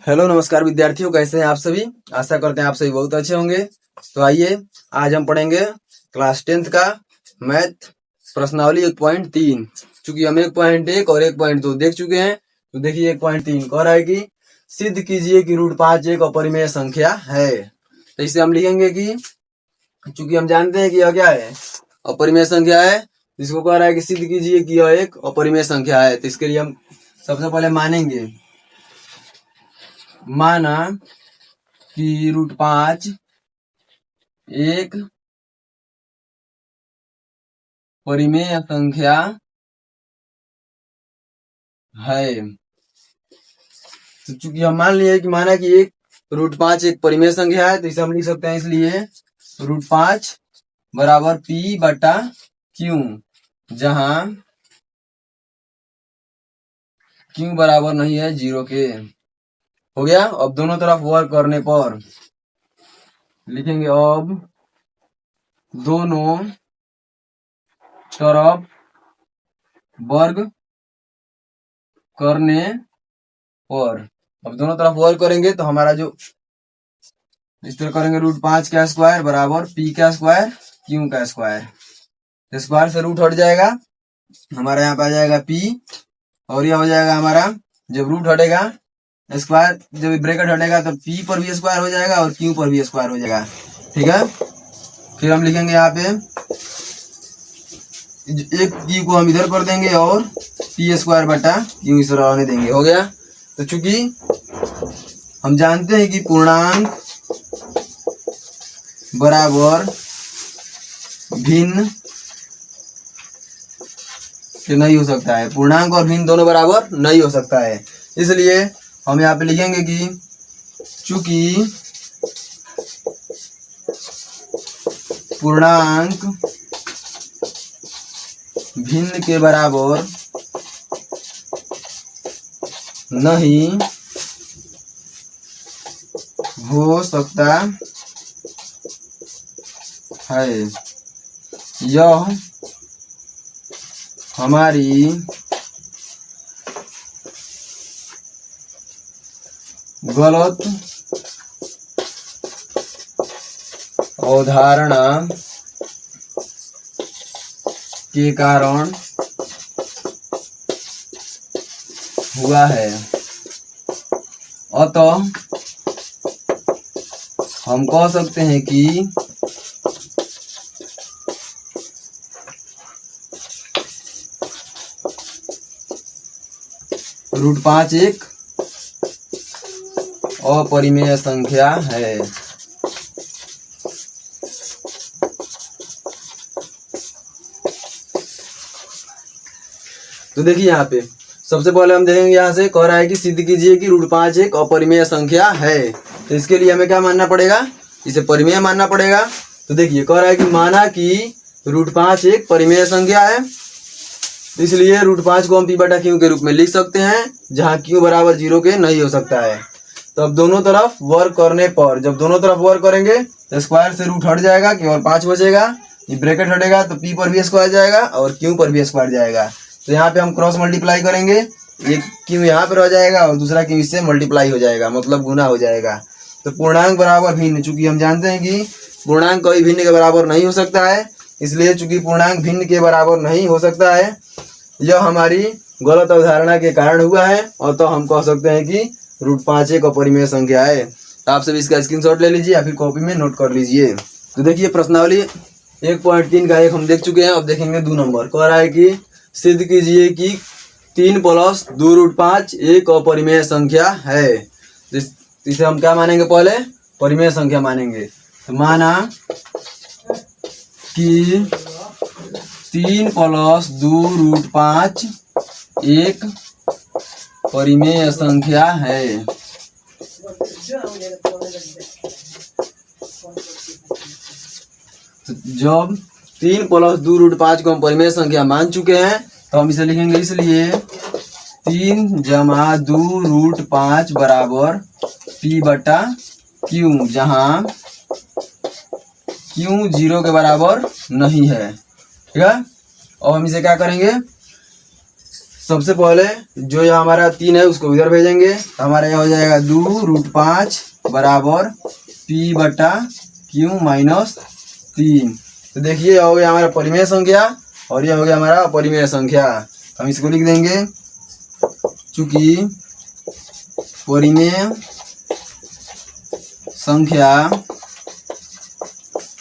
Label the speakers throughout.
Speaker 1: Hello नमस्कार विद्यार्थियों, कैसे हैं आप सभी। आशा करते हैं आप सभी बहुत अच्छे होंगे। तो आइए आज हम पढ़ेंगे क्लास 10th का मैथ प्रश्नावली 1.3। चूंकि हम 1.1 और 1.2 देख चुके हैं, तो देखिए 1.3 कह रहा है कि सिद्ध कीजिए कि √5 एक अपरिमेय संख्या है। तो इसे हम लिखेंगे कि चूंकि हम जानते हैं कि यह क्या है, अपरिमेय संख्या है। जिसको कह रहा है कि सिद्ध कीजिए कि यह एक अपरिमेय संख्या है, तो इसके लिए हम सबसे पहले माना कि √5 एक परिमेय संख्या है। तो चूंकि हम मान लिए कि माना कि √5 एक परिमेय संख्या है, तो इसे हम लिख सकते हैं इसलिए √5 बराबर P/Q, जहां Q बराबर नहीं है 0 के। हो गया। अब दोनों तरफ वर्क करने पर लिखेंगे, अब दोनों तरफ वर्ग करने पर, अब दोनों तरफ वर्ग करेंगे तो हमारा जो इस तरह करेंगे, √5 का स्क्वायर बराबर P का स्क्वायर Q का स्क्वायर। स्क्वायर से रूट हट जाएगा, हमारा यहाँ पे आ जाएगा P, और यह हो जाएगा हमारा, जब रूट हटेगा स्क्वायर, जब ब्रैकेट हटेगा तो P पर भी स्क्वायर हो जाएगा और Q पर भी स्क्वायर हो जाएगा। ठीक है। फिर हम लिखेंगे यहाँ पे एक Q को हम इधर कर देंगे और P²/Q इस तरह रहने देंगे। हो गया। तो चूंकि हम जानते हैं कि पूर्णांक बराबर भिन्न नहीं हो सकता है, पूर्णांक और भिन्न दोनों बराबर नहीं हो सकता है, इसलिए हम यहाँ पे लिखेंगे कि चूंकि पूर्णांक भिन्न के बराबर नहीं हो सकता है, यह हमारी गलत अवधारणा के कारण हुआ है। अतः हम कह सकते हैं कि √5 एक अपरिमेय संख्या है। तो देखिए यहाँ पे सबसे पहले हम देखेंगे, यहाँ से कह रहा है कि सिद्ध कीजिए कि √5 एक अपरिमेय संख्या है। तो इसके लिए हमें क्या मानना पड़ेगा, इसे परिमेय मानना पड़ेगा। तो देखिए कह रहा है कि माना कि √5 एक परिमेय संख्या है, इसलिए √5 को हम P/Q के रूप में लिख सकते हैं, जहां Q बराबर 0 के नहीं हो सकता है। तो अब दोनों तरफ वर्क करने पर, जब दोनों तरफ वर्क करेंगे तो स्क्वायर से रूट हट जाएगा, केवल 5 बचेगा। ये ब्रैकेट हटेगा तो P पर भी स्क्वायर जाएगा और Q पर भी स्क्वायर जाएगा। तो यहाँ पे हम क्रॉस मल्टीप्लाई करेंगे, एक Q यहाँ पे रह जाएगा और दूसरा Q इससे मल्टीप्लाई हो जाएगा, मतलब गुना हो जाएगा। तो पूर्णांक बराबर भिन्न, चूंकि हम जानते हैं कि पूर्णांक कभी भिन्न के बराबर नहीं हो सकता है, इसलिए चूंकि पूर्णांक भिन्न के बराबर नहीं हो सकता है, यह हमारी गलत अवधारणा के कारण हुआ है, और तो हम कह सकते हैं कि √5 एक अपरिमेय संख्या है। तो आप सभी इसका स्क्रीनशॉट ले लीजिए या फिर कॉपी में नोट कर लीजिए। तो देखिए प्रश्नावली 1.3 का हम देख चुके हैं। अब देखेंगे 2 नंबर। कह रहा है कि सिद्ध कीजिए कि 3 + 2√5 एक अपरिमेय संख्या है। इसे हम क्या मानेंगे, पहले परिमेय संख्या मानेंगे। तो माना कि 3 + 2√5 एक परिमेय संख्या है। तो जब 3 + 2√5 को हम परिमेय संख्या मान चुके हैं, तो हम इसे लिखेंगे, इसलिए 3 + 2√5 बराबर P/Q, जहां Q 0 के बराबर नहीं है। ठीक है। और हम इसे क्या करेंगे, सबसे पहले जो यहाँ हमारा 3 है उसको इधर भेजेंगे, तो हमारा यह हो जाएगा 2√5 बराबर P/Q माइनस 3। तो देखिए यह हो गया हमारा परिमेय संख्या और यह हो गया हमारा अपरिमेय संख्या। हम इसको लिख देंगे, चूंकि परिमेय संख्या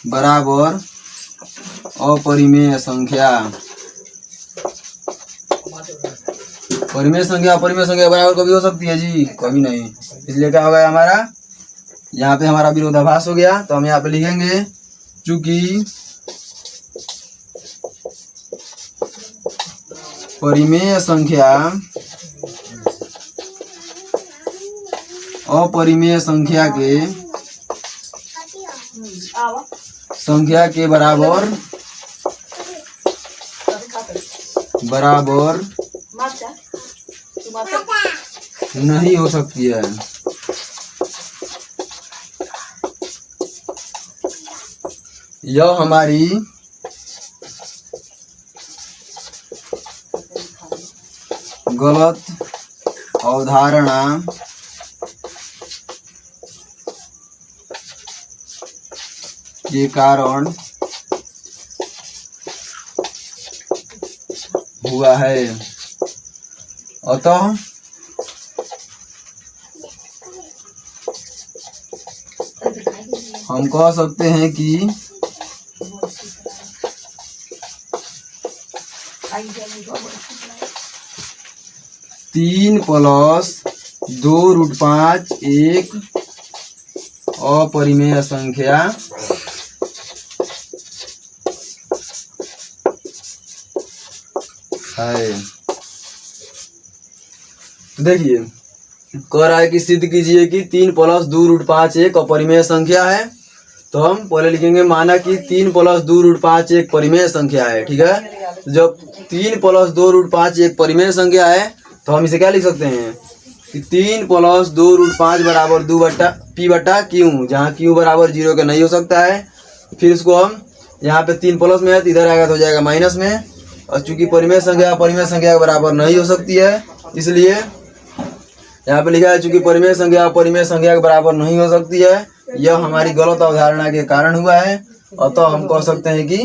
Speaker 1: बराबर अपरिमेय संख्या, परिमेय संख्या अपरिमेय संख्या बराबर कभी हो सकती है जी? कभी नहीं। इसलिए क्या हो गया हमारा, यहाँ पे हमारा विरोधाभास हो गया। तो हम यहाँ पे लिखेंगे, चूंकि परिमेय संख्या अपरिमेय संख्या के बराबर नहीं हो सकती है। यह हमारी गलत अवधारणा के कारण हुआ है। अतः हम कह सकते हैं कि तीन प्लस 2√5 एक अपरिमेय संख्या है। देखिए कह रहा है कि सिद्ध कीजिए कि 3 + 2√5 एक अपरिमेय संख्या है। तो हम पहले लिखेंगे, माना कि 3 + 2√5 एक परिमेय संख्या है। ठीक है, जब 3 + 2√5 एक परिमेय संख्या है तो हम इसे क्या लिख सकते हैं कि 3 + 2√5 बराबर P/Q, जहाँ Q बराबर 0 के नहीं हो सकता है। फिर इसको हम यहाँ पे 3 प्लस में है तो इधर आएगा तो हो जाएगा माइनस में, और चूंकि परिमेय संख्या के बराबर नहीं हो सकती है इसलिए यहाँ पे लिखा है चूंकि परिमेय संख्या के बराबर नहीं हो सकती है, यह हमारी गलत अवधारणा के कारण हुआ है। अतः हम कह सकते हैं कि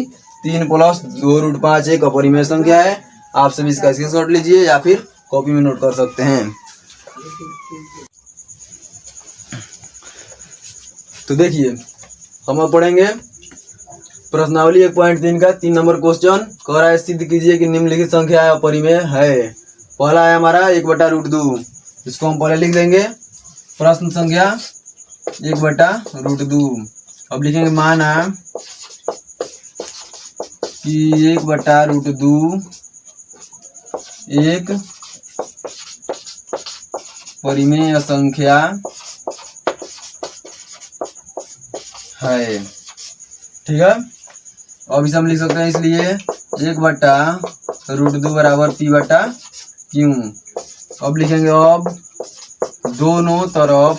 Speaker 1: 3 + 2√5 एक अपरिमेय संख्या है। आप सभी इसका स्क्रीनशॉट लीजिए या फिर कॉपी में नोट कर सकते हैं। तो देखिए हम अब पढ़ेंगे प्रश्नावली 1.3 का 3 नंबर क्वेश्चन। कह रहा है सिद्ध कीजिए कि निम्नलिखित संख्या अपरिमेय है। पहला है हमारा 1/√2, इसको हम पहले लिख देंगे प्रश्न संख्या 1/√2। अब लिखेंगे, माना कि 1/√2 एक परिमेय संख्या है। ठीक है, अब इसे हम लिख सकते हैं, इसलिए 1/√2 बराबर P/Q। अब लिखेंगे, अब दोनों तरफ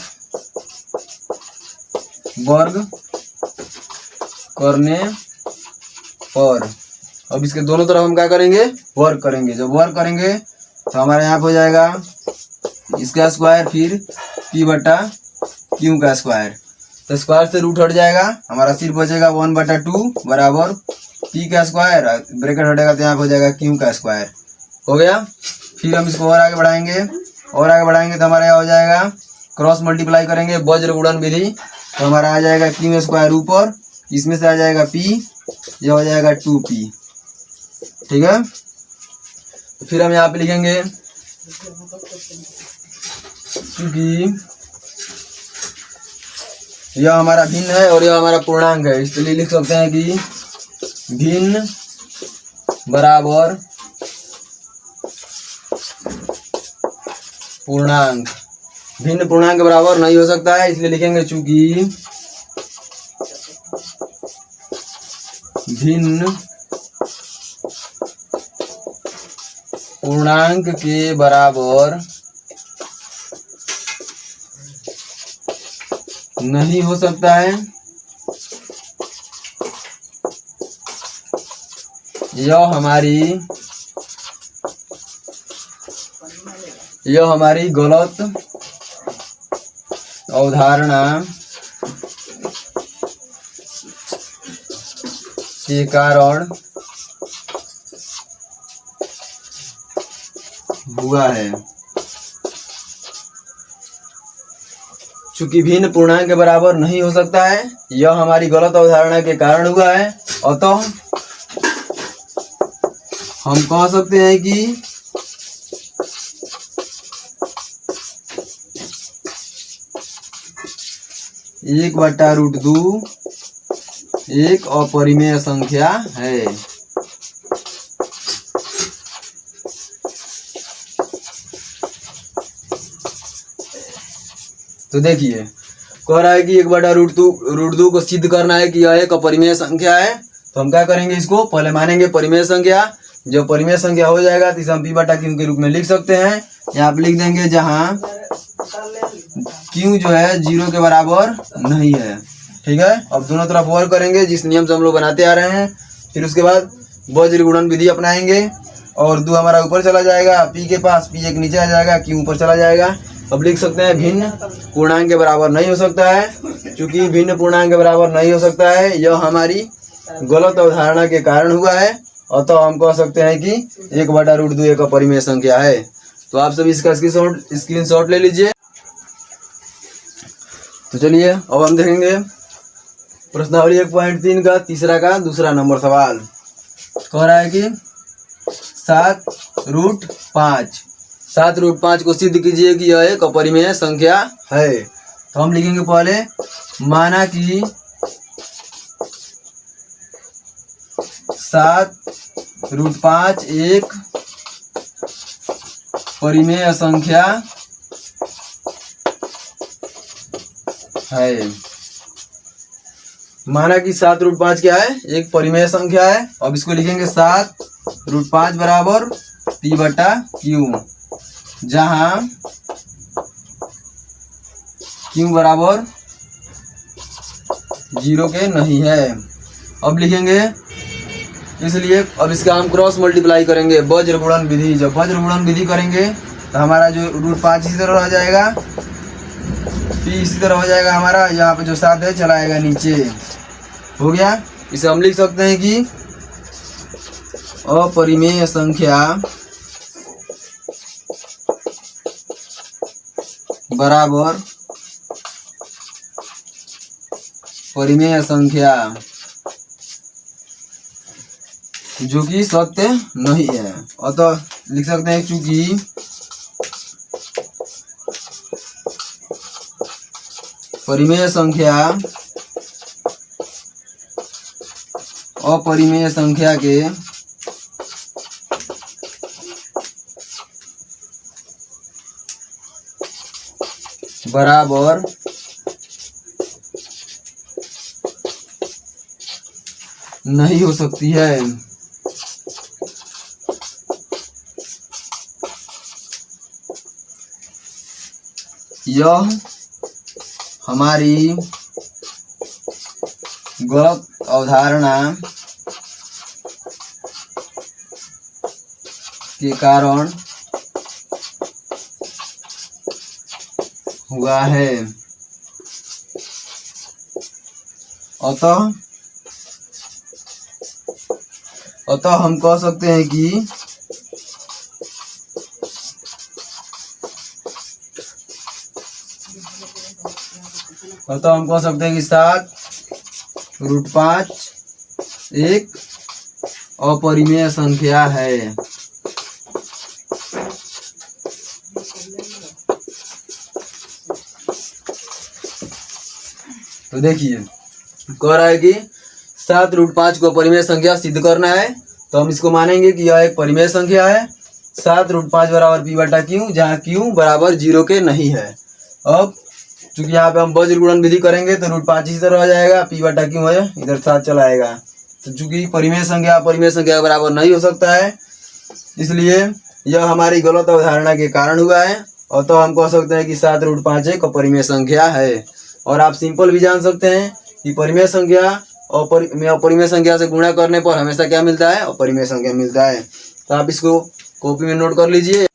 Speaker 1: वर्ग करने पर, अब इसके दोनों तरफ हम क्या करेंगे, वर्ग करेंगे। जब वर्ग करेंगे तो हमारे यहाँ पे हो जाएगा इसका स्क्वायर फिर P/Q का स्क्वायर। तो स्क्वायर से रूट हट जाएगा, हमारा सिर्फ बचेगा 1/2 बराबर P का स्क्वायर, ब्रैकेट हटेगा तो यहाँ पे हो जाएगा Q का स्क्वायर। हो गया। फिर हम इसको और आगे बढ़ाएंगे तो हमारा यहाँ हो जाएगा, क्रॉस मल्टीप्लाई करेंगे वज्र गुणन विधि, तो हमारा आ जाएगा Q² ऊपर, इसमें से आ जाएगा P, यह हो जाएगा 2P। ठीक है, तो फिर हम यहाँ पे लिखेंगे, क्योंकि यह हमारा भिन्न है और यह हमारा पूर्णांक है, इसलिए लिख सकते हैं कि भिन्न बराबर पूर्णांक। भिन्न पूर्णांक के बराबर नहीं हो सकता है, इसलिए लिखेंगे चूंकि भिन्न पूर्णांक के बराबर नहीं हो सकता है, यह हमारी यह हमारी गलत अवधारणा के कारण हुआ है। चूंकि भिन्न पूर्णांक के बराबर नहीं हो सकता है, यह हमारी गलत अवधारणा के कारण हुआ है, अतः हम कह सकते हैं कि एक बटा रूट दो एक अपरिमेय संख्या है। तो देखिए कह रहा है कि एक बटा रूट दो को सिद्ध करना है कि यह एक अपरिमेय संख्या है। तो हम क्या करेंगे, इसको पहले मानेंगे परिमेय संख्या। जब परिमेय संख्या हो जाएगा तो इसे हम पी बटा क्यू के रूप में लिख सकते हैं। यहाँ पे लिख देंगे जहाँ क्यू जो है 0 के बराबर नहीं है। ठीक है, अब दोनों तरफ वर्क करेंगे जिस नियम से हम लोग बनाते आ रहे हैं। फिर उसके बाद वज्र गुणन विधि अपनाएंगे और 2 हमारा ऊपर चला जाएगा, पी के पास, पी एक नीचे आ जाएगा, क्यू ऊपर चला जाएगा। अब लिख सकते हैं भिन्न पूर्णांक के बराबर नहीं हो सकता है। क्योंकि भिन्न पूर्णांक के बराबर नहीं हो सकता है, यह हमारी गलत अवधारणा के कारण हुआ है, अतः हम कह सकते हैं कि एक बटा रूट दो एक अपरिमेय संख्या है। तो आप सभी इसका स्क्रीनशॉट ले लीजिए। तो चलिए अब हम देखेंगे प्रश्नावली 1.3 का तीसरा का दूसरा नंबर सवाल। कह रहा है कि 7√5 को सिद्ध कीजिए कि यह एक अपरिमेय संख्या है। तो हम लिखेंगे पहले, माना कि 7√5 एक परिमेय संख्या है। माना कि 7√5 क्या है, एक परिमेय संख्या है। अब इसको लिखेंगे 7√5 बराबर पी बटा क्यू, जहां क्यू बराबर 0 के नहीं है। अब लिखेंगे, इसलिए अब इसका हम क्रॉस मल्टीप्लाई करेंगे वज्र गुणन विधि। जब वज्र गुणन विधि करेंगे तो हमारा जो √5 इसी तरह रह जाएगा, पी इसी तरह हो जाएगा हमारा, यहाँ पे जो 7 है चला आएगा नीचे, हो गया। इसे हम लिख सकते हैं कि अपरिमेय संख्या बराबर परिमेय संख्या जो कि सत्य नहीं है। अतः लिख सकते हैं चूंकि परिमेय संख्या अपरिमेय संख्या के बराबर नहीं हो सकती है। यह हमारी गलत अवधारणा के कारण हुआ है। अतः हम कह सकते हैं कि हम कह सकते हैं कि 7√5 एक अपरिमेय संख्या है। तो देखिए कह रहा है कि 7√5 को परिमेय संख्या सिद्ध करना है। तो हम इसको मानेंगे कि यह एक परिमेय संख्या है। 7√5 बराबर पी बटा क्यू, जहाँ क्यू बराबर 0 के नहीं है। अब चूंकि यहाँ पे हम वज्र गुणन विधि करेंगे तो √5 इसी तरह आ जाएगा, पी बटा क्यू है इधर 7 चला आएगा। तो चूंकि परिमेय संख्या के बराबर नहीं हो सकता है, इसलिए यह हमारी गलत अवधारणा के कारण हुआ है। और तो हम कह सकते हैं कि 7√5 एक अपरिमेय संख्या है। और आप सिंपल भी जान सकते हैं कि परिमेय संख्या अपरिमेय संख्या से गुणा करने पर हमेशा क्या मिलता है, अपरिमेय संख्या मिलता है। तो आप इसको कॉपी में नोट कर लीजिए।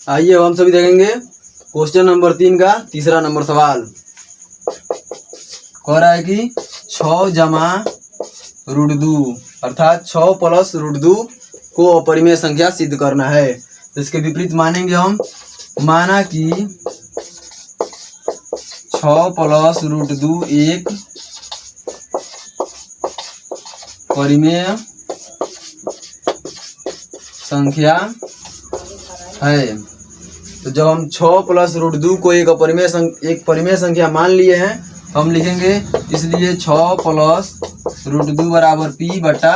Speaker 1: आइए अब हम सभी देखेंगे क्वेश्चन नंबर 3 का तीसरा नंबर सवाल। कह रहा है कि 6 जमा √2 अर्थात 6 प्लस √2 को अपरिमेय संख्या सिद्ध करना है। तो इसके विपरीत मानेंगे हम। माना कि 6 प्लस √2 एक परिमेय संख्या है। तो जब हम 6 प्लस √2 को एक परिमेय संख्या मान लिए हैं, हम लिखेंगे इसलिए 6 प्लस √2 बराबर p बटा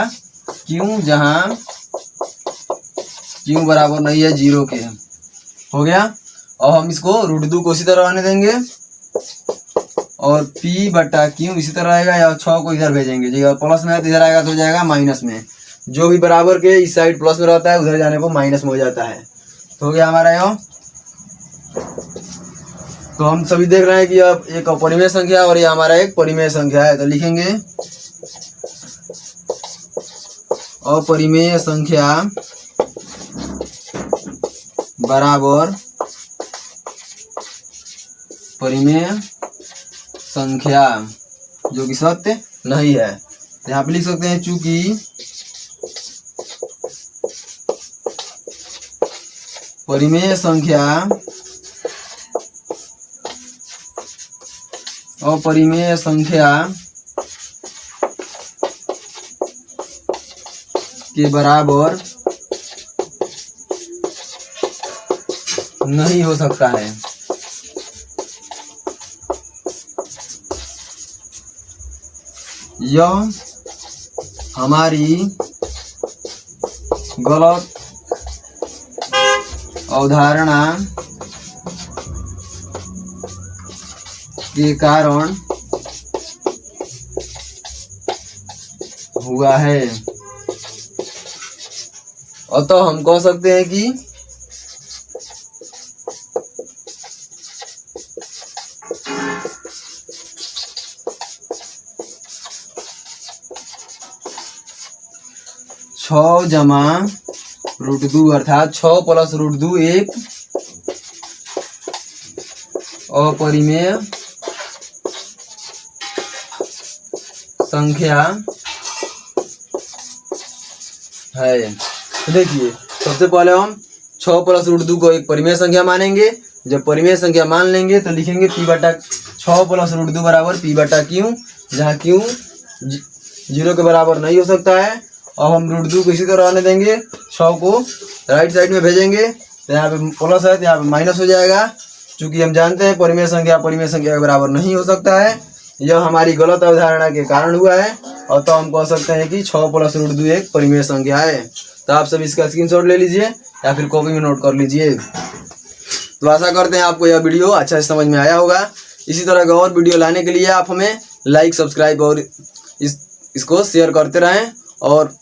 Speaker 1: q, जहाँ q बराबर नहीं है 0 के। हो गया। और हम इसको √2 को इसी तरह आने देंगे और p बटा q इसी तरह आएगा, या 6 को इधर भेजेंगे। जी प्लस में है तो इधर आएगा तो हो जाएगा माइनस में। जो भी बराबर के इस साइड प्लस में रहता है उधर जाने को माइनस में हो जाता है। तो हो गया हमारा यह। तो हम सभी देख रहे हैं कि अब एक अपरिमेय संख्या और ये हमारा एक परिमेय संख्या है। तो लिखेंगे अपरिमेय संख्या बराबर परिमेय संख्या जो कि सत्य नहीं है। यहाँ पे लिख सकते हैं चूंकि परिमेय संख्या अपरिमेय संख्या के बराबर नहीं हो सकता है। यह हमारी गलत अवधारणा के कारण हुआ है। अतः हम कह सकते हैं कि छः जमा √2 अर्थात 6 प्लस √2 एक अपरिमेय संख्या है। तो देखिए सबसे पहले हम 6 प्लस √2 को एक परिमेय संख्या मानेंगे। जब परिमेय संख्या मान लेंगे तो लिखेंगे p बटा 6 प्लस √2 बराबर p बटा q, जहाँ q 0 के बराबर नहीं हो सकता है। और हम √2 को इसी तरह आने देंगे, 6 को राइट साइड में भेजेंगे तो यहाँ पे प्लस है तो यहाँ पे माइनस हो जाएगा। चूंकि हम जानते हैं परिमेय संख्या के बराबर नहीं हो सकता है। यह हमारी गलत अवधारणा के कारण हुआ है। और तो हम कह सकते हैं कि 6 प्लस √2 एक परिमेय संख्या है। तो आप सब इसका स्क्रीनशॉट ले लीजिए या फिर कॉपी में नोट कर लीजिए। तो आशा करते हैं आपको यह वीडियो अच्छा से समझ में आया होगा। इसी तरह का और वीडियो लाने के लिए आप हमें लाइक, सब्सक्राइब और इसको शेयर करते रहें। और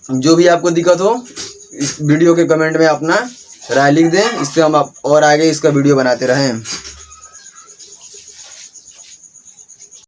Speaker 1: जो भी आपको दिक्कत हो इस वीडियो के कमेंट में अपना राय लिख दें, इससे हम और आगे इसका वीडियो बनाते रहें।